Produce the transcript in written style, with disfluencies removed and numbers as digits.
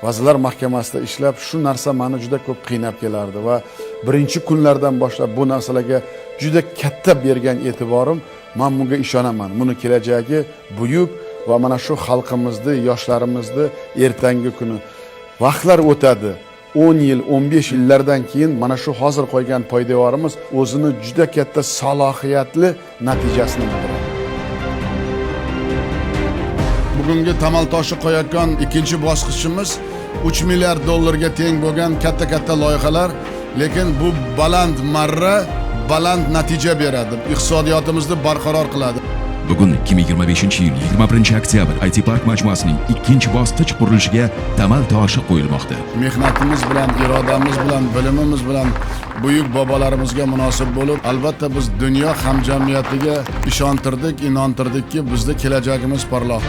Vazirlar Mahkamasida ishlab, shu narsa meni juda ko'p qiynab kelardi va birinchi kunlardan boshlab bu narsalarga juda katta bergan e'tiborim, men bunga ishonaman. Buni kelajagi buyuk va mana shu xalqimizni, yoshlarimizni ertangi kuni vaqtlar o'tadi. 10 yil, 15 yillardan keyin mana shu hozir qo'ygan poydevorimiz o'zini juda katta salohiyatli natijasini bildiradi. Bugungi tamal toshi qo'yayotgan ikkinchi bosqichimiz 3 milliard dollarga teng bo'lgan katta loyihalar, lekin bu baland marra, baland natija beradi. Iqtisodiyotimizni barqaror qiladi. Bugun 2025-yil 21 oktyabr IT Park majmuasining ikkinchi bosqich qurilishiga tamal toshi qo'yilmoqda. Mehnatimiz bilan, irodamiz bilan, bilimimiz bilan buyuk bobolarimizga munosib bo'lib, albatta biz dunyo hamjamiyatiga ishontirdik, inontirdikki, bizning kelajagimiz porloq.